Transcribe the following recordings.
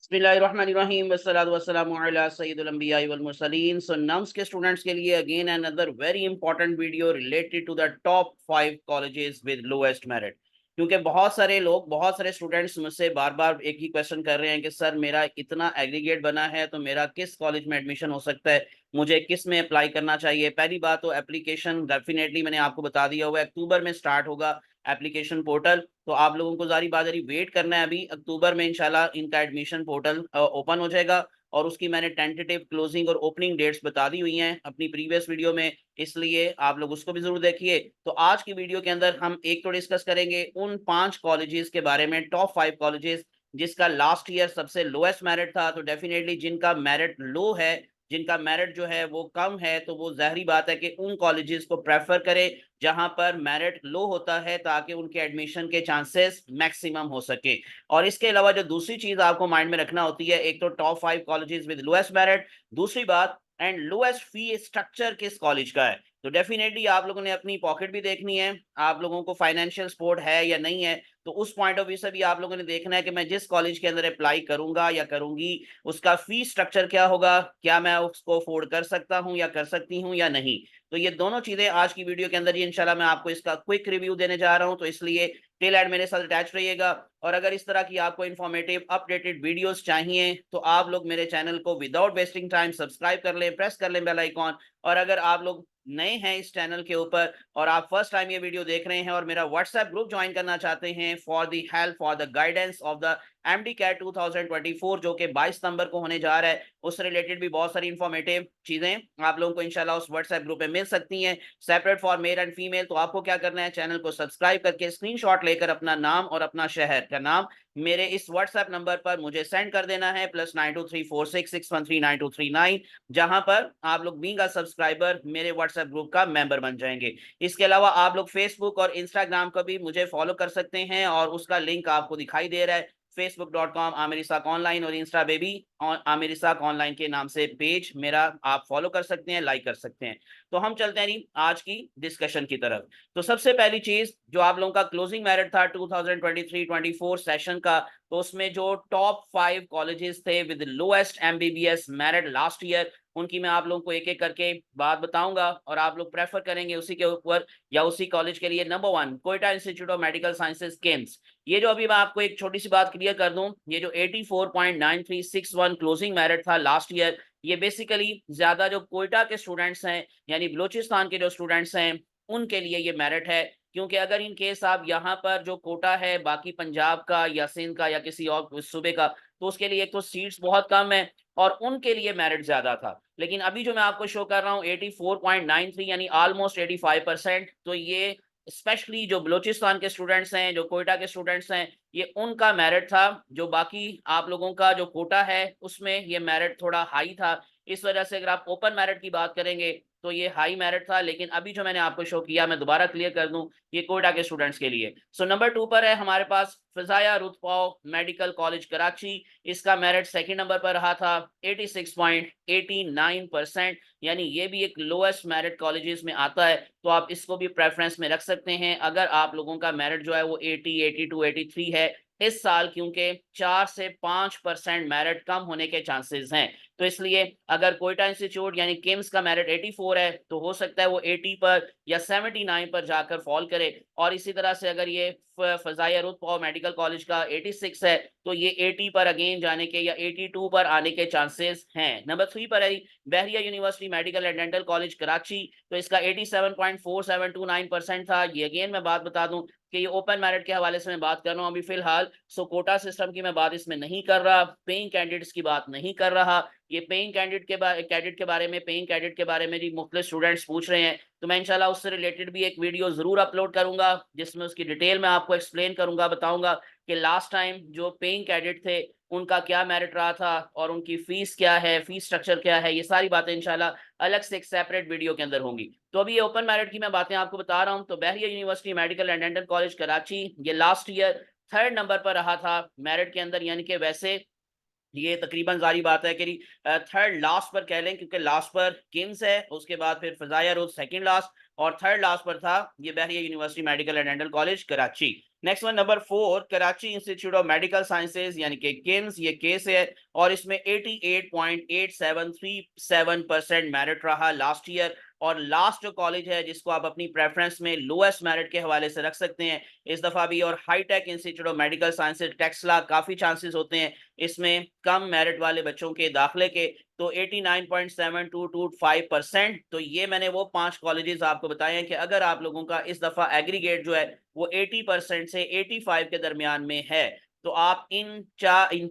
बिस्मिल्लाहिर्रहमानिर्रहीम वस्सलातु वस्सलामु अला सय्यिदिल अंबिया वल मुरसलीन। सो नम्स के स्टूडेंट्स के लिए again another very important video related to the top 5 colleges with lowest merit. क्योंकि बहुत सारे स्टूडेंट्स मुझसे बार बार एक ही क्वेश्चन कर रहे हैं कि सर मेरा इतना एग्रीगेट बना है तो मेरा किस कॉलेज में एडमिशन हो सकता है, मुझे किस में अप्लाई करना चाहिए। पहली बात तो एप्लीकेशन डेफिनेटली मैंने आपको बता दिया हुआ है, अक्टूबर में स्टार्ट होगा एप्लीकेशन पोर्टल। तो आप लोगों को जारी बात वेट करना है। अभी अक्टूबर में इंशाल्लाह इनका एडमिशन पोर्टल ओपन हो जाएगा और उसकी मैंने टेंटेटिव क्लोजिंग और ओपनिंग डेट्स बता दी हुई हैं अपनी प्रीवियस वीडियो में, इसलिए आप लोग उसको भी जरूर देखिए। तो आज की वीडियो के अंदर हम एक तो डिस्कस करेंगे उन 5 कॉलेजेस के बारे में, टॉप 5 कॉलेजेस जिसका लास्ट ईयर सबसे लोएस्ट मेरिट था। तो डेफिनेटली जिनका मेरिट लो है, जिनका मेरिट जो है वो कम है, तो वो ज़ाहिरी बात है कि उन कॉलेजेस को प्रेफर करें जहां पर मेरिट लो होता है, ताकि उनके एडमिशन के चांसेस मैक्सिमम हो सके। और इसके अलावा जो दूसरी चीज आपको माइंड में रखना होती है, एक तो top 5 colleges with lowest merit, दूसरी बात एंड लोएस्ट फी स्ट्रक्चर किस कॉलेज का है। तो डेफिनेटली आप लोगों ने अपनी पॉकेट भी देखनी है, आप लोगों को फाइनेंशियल सपोर्ट है या नहीं है। तो उस पॉइंट ऑफ व्यू से भी आप लोगों ने देखना है कि मैं जिस कॉलेज के अंदर अप्लाई करूंगा या करूंगी, उसका फी स्ट्रक्चर क्या होगा, क्या मैं उसको अफोर्ड कर सकता हूं या कर सकती हूं या नहीं। तो ये दोनों चीजें आज की वीडियो के अंदर ही इंशाल्लाह मैं आपको इसका क्विक रिव्यू देने जा रहा हूं, तो इसलिए टिल एंड मेरे साथ अटैच रहिएगा। और अगर इस तरह की आपको इन्फॉर्मेटिव अपडेटेड वीडियोस चाहिए तो आप लोग मेरे चैनल को विदाउट वेस्टिंग टाइम सब्सक्राइब कर लें, प्रेस कर लें बेल आइकॉन। और अगर आप लोग नए हैं इस चैनल के ऊपर और आप फर्स्ट टाइम ये वीडियो देख रहे हैं और मेरा व्हाट्सएप ग्रुप ज्वाइन करना चाहते हैं for the help for the guidance of the MD CAT 2024 जो कि 22 नंबर को होने जा रहा है, उससे रिलेटेड भी बहुत सारी इंफॉर्मेटिव चीजें आप लोगों को इंशाल्लाह उस व्हाट्सएप ग्रुप में मिल सकती हैं, separate for male and female. तो आपको क्या करना है, चैनल को सब्सक्राइब करके स्क्रीनशॉट लेकर अपना नाम और अपना शहर का नाम मेरे इस व्हाट्सएप नंबर पर मुझे सेंड कर देना है, +923466139239, जहां पर आप लोग बीइंग अ सब्सक्राइबर मेरे व्हाट्सएप ग्रुप का मेंबर बन जाएंगे। इसके अलावा आप लोग फेसबुक और इंस्टाग्राम को भी मुझे फॉलो कर सकते हैं और उसका लिंक आपको दिखाई दे रहा है, facebook.com आमिर इसाक ऑनलाइन, और इंस्टा पे भी आमिर इसाक ऑनलाइन के नाम से पेज मेरा आप फॉलो कर सकते हैं, लाइक कर सकते हैं। तो हम चलते हैं जी आज की डिस्कशन की तरफ। तो सबसे पहली चीज, जो आप लोगों का क्लोजिंग मेरिट था 2023-24 सेशन का, तो उसमें जो टॉप 5 कॉलेजेस थे with lowest MBBS merit last year, उनकी मैं आप लोगों को एक एक करके बात बताऊंगा और आप लोग प्रेफर करेंगे उसी के ऊपर या उसी कॉलेज के लिए। Number 1, Quetta institute of medical sciences KIMS. ये जो अभी मैं आपको एक छोटी सी बात क्लियर कर दूं, ये जो 84.9361 क्लोजिंग मेरिट था लास्ट ईयर, ये बेसिकली ज्यादा जो कोयटा के स्टूडेंट्स हैं यानी बलूचिस्तान के जो स्टूडेंट्स हैं उनके लिए ये मेरिट है। क्योंकि अगर इन केस आप यहाँ पर जो कोटा है बाकी पंजाब का या सिंध का या किसी और सूबे का, तो उसके लिए एक तो सीट्स बहुत कम है और उनके लिए मेरिट ज्यादा था। लेकिन अभी जो मैं आपको शो कर रहा हूँ 84.93 यानी ऑलमोस्ट 85%, तो ये स्पेशली जो बलूचिस्तान के स्टूडेंट्स हैं, जो कोयटा के स्टूडेंट्स हैं, ये उनका मेरिट था। जो बाकी आप लोगों का जो कोटा है उसमें ये मेरिट थोड़ा हाई था, इस वजह से अगर आप ओपन मेरिट की बात करेंगे तो ये हाई मेरिट था। लेकिन अभी जो मैंने आपको शो किया, मैं दोबारा क्लियर कर दूं, ये कोयटा के स्टूडेंट्स के लिए। सो नंबर 2 पर है हमारे पास फिजाया रुतपाव मेडिकल कॉलेज कराची। इसका मेरिट सेकंड नंबर पर रहा था 86.89%, यानी ये भी एक लोएस्ट मेरिट कॉलेजेस में आता है, तो आप इसको भी प्रेफरेंस में रख सकते हैं अगर आप लोगों का मेरिट जो है वो 80, 82, 83 है इस साल, क्योंकि 4 से 5% मेरिट कम होने के चांसेस हैं। तो इसलिए अगर कोयटा इंस्टीट्यूट यानी किम्स का मेरिट 84 है, तो हो सकता है वो 80 पर या 79 पर जाकर फॉल करे। और इसी तरह से अगर ये फजाया रुतपाव मेडिकल कॉलेज का 86 है, तो ये 80 पर अगेन जाने के या 82 पर आने के चांसेस हैं। नंबर 3 पर है Bahria university medical and dental college Karachi. तो इसका 87.4729% था। ये अगेन मैं बात बता दूं कि ये ओपन मेरिट के हवाले से मैं बात कर रहा हूँ अभी फिलहाल। सो कोटा सिस्टम की मैं बात इसमें नहीं कर रहा, पेइंग कैंडिडेट्स की बात नहीं कर रहा। ये पेइंग कैंडिडेट के बारे में भी मुख्तलिफ स्टूडेंट्स पूछ रहे हैं, तो मैं इंशाल्लाह उससे रिलेटेड भी एक वीडियो जरूर अपलोड करूंगा जिसमें उसकी डिटेल में आपको एक्सप्लेन करूंगा, बताऊंगा कि लास्ट टाइम जो पेइंग कैंडिडेट थे उनका क्या मेरिट रहा था और उनकी फीस क्या है, फीस स्ट्रक्चर क्या है, ये सारी बातें इंशाल्लाह अलग से एक सेपरेट वीडियो के अंदर होंगी। तो अभी ये ओपन मेरिट की मैं बातें आपको बता रहा हूँ। तो Bahria university medical and dental college Karachi, ये लास्ट ईयर थर्ड नंबर पर रहा था मेरिट के अंदर, यानी कि वैसे ये तकरीबन जारी बात है कि थर्ड लास्ट पर कह लें, क्योंकि लास्ट पर किम्स है, उसके बाद फिर फजाया रोज सेकंड लास्ट, और थर्ड लास्ट पर था ये Bahria university medical and dental college Karachi. Next one number 4 Karachi institute of medical sciences यानी कि किम्स, ये केस है और इसमें 88.8737% मेरिट रहा लास्ट ईयर। और लास्ट कॉलेज है जिसको आप अपनी प्रेफरेंस में लोएस्ट मेरिट के हवाले से रख सकते हैं इस दफा भी। और हाईटेक Institute of medical Sciences Taxila, काफी चांसेस होते हैं इसमें कम मेरिट वाले बच्चों के दाखिले के, तो 89.7225%। तो ये मैंने वो 5 कॉलेजेस आपको बताए हैं कि अगर आप लोगों का इस दफा एग्रीगेट जो है वो 80% से 85 के दरमियान में है, तो आप इन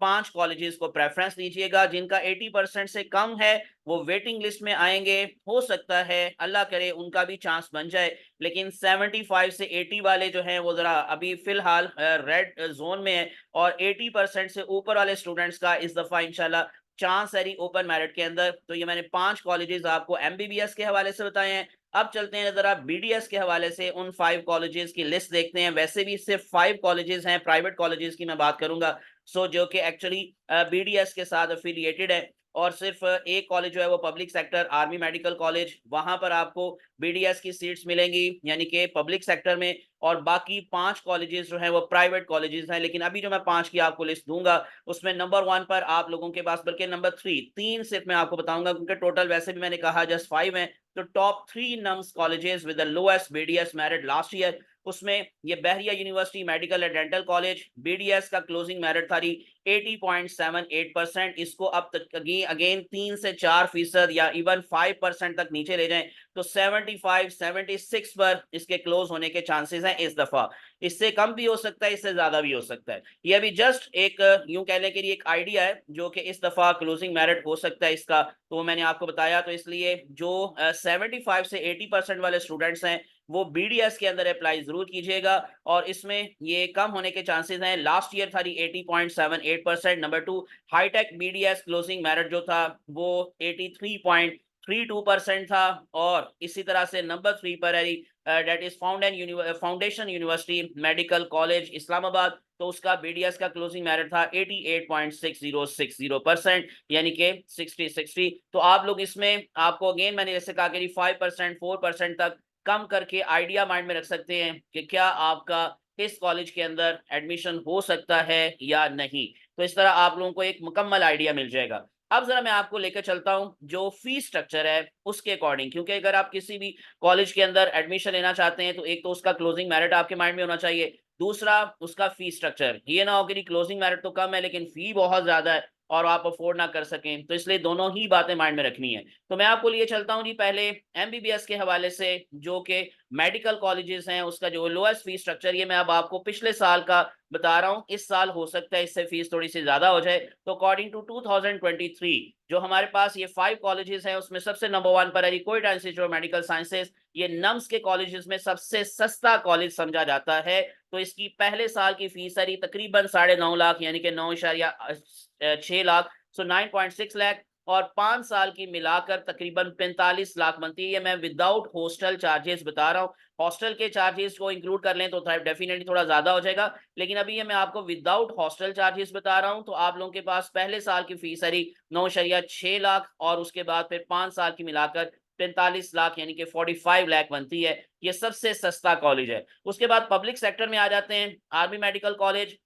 5 कॉलेजेस को प्रेफरेंस दीजिएगा। जिनका 80% से कम है वो वेटिंग लिस्ट में आएंगे, हो सकता है अल्लाह करे उनका भी चांस बन जाए, लेकिन 75 से 80 वाले जो हैं वो जरा अभी फिलहाल रेड जोन में है। और 80% से ऊपर वाले स्टूडेंट्स का इस दफा इंशाल्लाह चांस है ओपन मेरिट के अंदर। तो ये मैंने 5 कॉलेजेस आपको एमबीबीएस के हवाले से बताए हैं। अब चलते हैं जरा बीडीएस के हवाले से उन 5 कॉलेजेस की लिस्ट देखते हैं। वैसे भी सिर्फ 5 कॉलेजेस हैं, प्राइवेट कॉलेजेस की मैं बात करूंगा, सो जो कि एक्चुअली बीडीएस के साथ अफिलिएटेड है। और सिर्फ एक कॉलेज जो है वो public sector army medical college, वहां पर आपको बीडीएस की सीट्स मिलेंगी यानी कि पब्लिक सेक्टर में। और बाकी 5 कॉलेजेस जो हैं वो प्राइवेट कॉलेजेस हैं। लेकिन अभी जो मैं 5 की आपको लिस्ट दूंगा उसमें नंबर 1 पर आप लोगों के पास, बल्कि नंबर 3 सिर्फ मैं आपको बताऊंगा क्योंकि टोटल वैसे भी मैंने कहा जस्ट 5 है। तो top 3 NUMS colleges with the lowest BDS merit last year, उसमें ये Bahria university medical and dental college, BDS का क्लोजिंग मेरिट था 80.78%। इसको अब तक अगेन 3 से 4% या इवन 5% तक नीचे ले जाएं तो 75-76 पर इसके क्लोज होने के चांसेस हैं इस दफा। इससे कम भी हो सकता है, इससे ज्यादा भी हो सकता है। ये अभी जस्ट एक यूं कहने के लिए एक आइडिया है जो कि इस दफा क्लोजिंग मेरिट हो सकता है इसका, तो मैंने आपको बताया। तो इसलिए जो 75 से 80% वाले स्टूडेंट्स हैं वो बीडीएस के अंदर अप्लाई जरूर कीजिएगा। और इसमें ये कम होने के चांसेस हैं, लास्ट ईयर था 80.78%। नंबर 2 हाईटेक बीडीएस क्लोजिंग मेरिट जो था वो 83.32% था। और इसी तरह से नंबर 3 पर है that is Foundation University Medical College Islamabad, तो उसका बीडीएस का क्लोजिंग मेरिट था 88.6060%, यानी कि 60-60। तो आप लोग इसमें आपको अगेन मैंने जैसे कहा कि 5% 4% तक कम करके आइडिया माइंड में रख सकते हैं कि क्या आपका इस कॉलेज के अंदर एडमिशन हो सकता है या नहीं। तो इस तरह आप लोगों को एक मुकम्मल आइडिया मिल जाएगा। अब जरा मैं आपको लेकर चलता हूं जो फीस स्ट्रक्चर है उसके अकॉर्डिंग, क्योंकि अगर आप किसी भी कॉलेज के अंदर एडमिशन लेना चाहते हैं तो एक तो उसका क्लोजिंग मेरिट आपके माइंड में होना चाहिए, दूसरा उसका फी स्ट्रक्चर। ये ना हो कि क्लोजिंग मेरिट तो कम है लेकिन फी बहुत ज्यादा है और आप अफोर्ड ना कर सकें, तो इसलिए दोनों ही बातें माइंड में रखनी है। तो मैं आपको लिए चलता हूं जी पहले एमबीबीएस के हवाले से, जो कि मेडिकल कॉलेजेस हैं उसका जो लोएस्ट फीस स्ट्रक्चर, ये मैं अब आपको पिछले साल का बता रहा हूं। इस साल हो सकता है इससे फीस थोड़ी सी ज्यादा हो जाए। तो अकॉर्डिंग टू 2023 जो हमारे पास ये 5 कॉलेजेस हैं उसमें सबसे नंबर 1 पर है Quetta institute of medical sciences. ये नम्स के कॉलेजेस में सबसे सस्ता कॉलेज समझा जाता है। तो इसकी पहले साल की फीस है तकरीबन 9.5 लाख यानी कि 9.6 लाख, सो 9.6 लाख। और 5 साल की मिलाकर तकरीबन 45 लाख बनती है। ये मैं विदाउट हॉस्टल चार्जेस बता रहा हूँ, हॉस्टल के चार्जेस को इंक्लूड कर लें तो डेफिनेटली थोड़ा ज्यादा हो जाएगा, लेकिन अभी ये मैं आपको विदाउट हॉस्टल चार्जेस बता रहा हूँ। तो आप लोगों के पास पहले साल की फीस है 9.6 लाख और उसके बाद फिर 5 साल की मिलाकर 45 लाख यानी कि 45 लाख बनती है। ये सबसे सस्ता कॉलेज है। उसके बाद पब्लिक सेक्टर में आ जाते हैं, army medical college.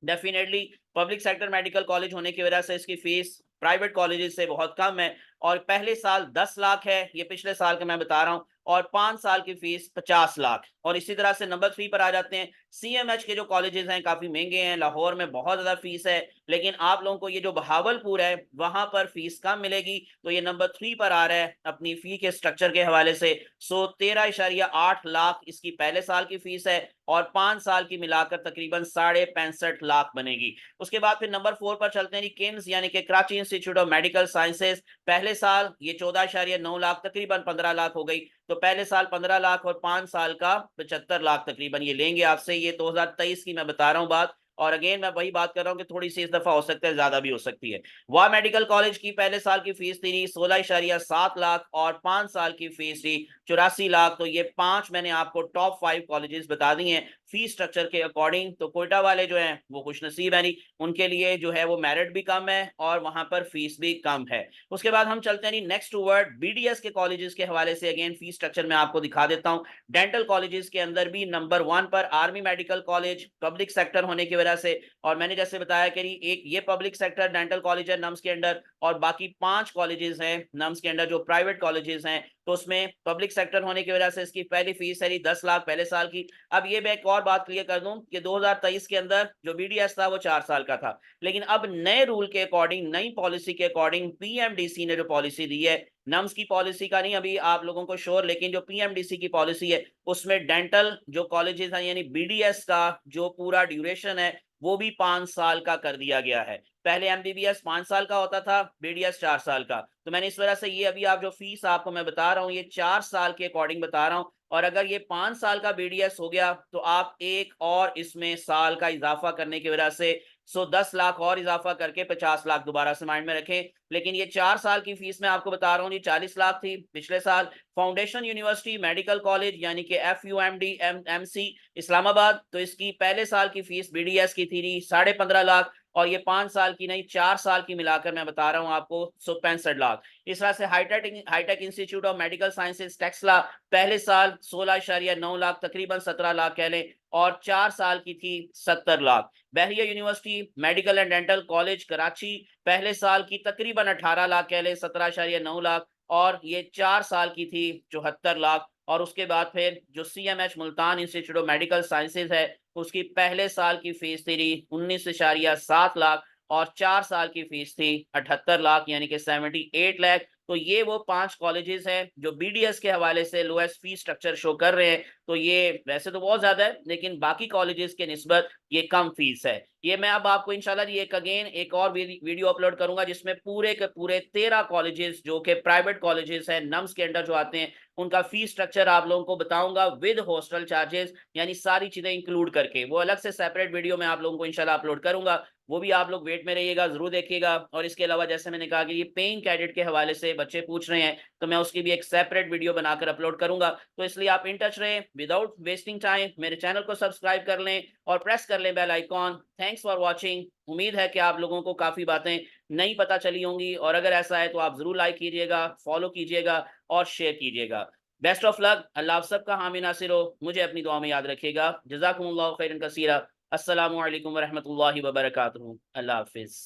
Definitely public sector medical college होने की वजह से इसकी फीस प्राइवेट कॉलेजेस से बहुत कम है और पहले साल 10 लाख है, ये पिछले साल का मैं बता रहा हूं, और 5 साल की फीस 50 लाख। और इसी तरह से नंबर 3 पर आ जाते हैं सीएमएच के जो कॉलेजेस हैं, काफी महंगे हैं, लाहौर में बहुत ज्यादा फीस है, लेकिन आप लोगों को ये जो बहावलपुर है वहां पर फीस कम मिलेगी। तो ये नंबर 3 पर आ रहा है अपनी फी के स्ट्रक्चर के हवाले से। सो 13.8 लाख इसकी पहले साल की फीस है और 5 साल की मिलाकर तकरीबन 65.5 लाख बनेगी। उसके बाद फिर नंबर 4 पर चलते हैं किम्स यानी कि Karachi institute of medical sciences. पहले साल ये 14.9 लाख तकरीबन 15 लाख हो गई। तो पहले साल 15 लाख और 5 साल का 75 लाख तकरीबन ये लेंगे आपसे। ये 2023 की मैं बता रहा हूँ बात, और अगेन मैं वही बात कर रहा हूँ कि थोड़ी सी इस दफा हो सकता है ज्यादा भी हो सकती है। वह मेडिकल कॉलेज की पहले साल की फीस थी 16.7 लाख और 5 साल की फीस थी 84 लाख। तो ये 5 मैंने आपको टॉप 5 कॉलेजेस बता दी हैं फीस स्ट्रक्चर के अकॉर्डिंग। तो कोयटा वाले जो हैं वो खुश नसीब है, नहीं उनके लिए जो है वो मेरिट भी कम है और वहां पर फीस भी कम है। उसके बाद हम चलते हैं नहीं नेक्स्ट टूवर्ड बीडीएस के कॉलेजेस के हवाले से। अगेन फीस स्ट्रक्चर में आपको दिखा देता हूं। डेंटल कॉलेजेस के अंदर भी नंबर 1 पर army medical college, public sector होने की वजह से। और मैंने जैसे बताया कि एक ये पब्लिक सेक्टर डेंटल कॉलेज है नम्स के अंडर, और बाकी 5 कॉलेजेस हैं नम्स के अंडर जो प्राइवेट कॉलेजेस हैं। तो उसमें पब्लिक सेक्टर होने की वजह से इसकी पहली फीस है 10 लाख पहले साल की। अब ये मैं एक और बात क्लियर कर दूं कि 2023 के अंदर जो बीडीएस था वो 4 साल का था, लेकिन अब नए रूल के अकॉर्डिंग, नई पॉलिसी के अकॉर्डिंग पीएमडीसी ने जो पॉलिसी दी है, नम्स की पॉलिसी का नहीं अभी आप लोगों को श्योर, लेकिन जो पीएमडीसी की पॉलिसी है उसमें डेंटल जो कॉलेजेस हैं यानी बीडीएस का जो पूरा ड्यूरेशन है वो भी 5 साल का कर दिया गया है। पहले एमबीबीएस 5 साल का होता था, बीडीएस 4 साल का। तो मैंने इस वजह से ये अभी आप जो फीस आपको मैं बता रहा हूँ ये 4 साल के अकॉर्डिंग बता रहा हूँ। और अगर ये 5 साल का बीडीएस हो गया तो आप एक और इसमें साल का इजाफा करने की वजह से 10 लाख और इजाफा करके 50 लाख दोबारा से माइंड में रखें। लेकिन ये 4 साल की फीस मैं आपको बता रहा हूँ जी 40 लाख थी पिछले साल। फाउंडेशन यूनिवर्सिटी मेडिकल कॉलेज यानी कि FUMD एमसी इस्लामाबाद, तो इसकी पहले साल की फीस बीडीएस की थी 15.5 लाख, और ये 5 साल की नहीं 4 साल की मिलाकर मैं बता रहा हूँ आपको 65 लाख। इस तरह से हाईटेक Institute of medical Sciences Taxila पहले साल 16.9 लाख, तकरीबन 17 लाख कह लें, और 4 साल की थी 70 lakh. Bahria university medical and dental college Karachi पहले साल की तकरीबन 18 लाख कह लें, 17.9 लाख, और ये 4 साल की थी 74 लाख। और उसके बाद फिर जो CMH Multan institute of medical sciences है उसकी पहले साल की फीस थी 19.7 लाख, और 4 साल की फीस थी 78 लाख यानी कि 78 लाख। तो ये वो 5 कॉलेजेस हैं जो बीडीएस के हवाले से लोएस्ट फीस स्ट्रक्चर शो कर रहे हैं। तो ये वैसे तो बहुत ज्यादा है लेकिन बाकी कॉलेजेस के निस्बत ये कम फीस है। ये मैं अब आपको इंशाल्लाह जी एक और वीडियो अपलोड करूंगा जिसमें पूरे के पूरे 13 कॉलेजेस जो कि प्राइवेट कॉलेजेस हैं नम्स के अंडर जो आते हैं उनका फीस स्ट्रक्चर आप लोगों को बताऊंगा विद हॉस्टल चार्जेस, यानी सारी चीजें इंक्लूड करके। वो अलग से सेपरेट वीडियो मैं आप लोगों को इंशाल्लाह अपलोड करूंगा, वो भी आप लोग वेट में रहिएगा, जरूर देखिएगा। और इसके अलावा जैसे मैंने कहा कि ये पेइंग कैडेट के हवाले से बच्चे पूछ रहे हैं तो मैं उसकी भी एक सेपरेट वीडियो बनाकर अपलोड करूंगा। तो इसलिए आप इन टच रहें विदाउट वेस्टिंग टाइम, मेरे चैनल को सब्सक्राइब कर लें और प्रेस कर लें bell icon. Thanks for watching. उम्मीद है कि आप लोगों को काफी बातें नई पता चली होंगी, और अगर ऐसा है तो आप जरूर लाइक कीजिएगा, फॉलो कीजिएगा और शेयर कीजिएगा। Best of luck. अल्लाह आप सबका हामी नासिर हो। मुझे अपनी दुआ में याद रखिएगा। जज़ाकुमुल्लाहु खैरन कसीरा। अस्सलामु अलैकुम व रहमतुल्लाहि व बरकातुहू। अल्लाह हाफिज़।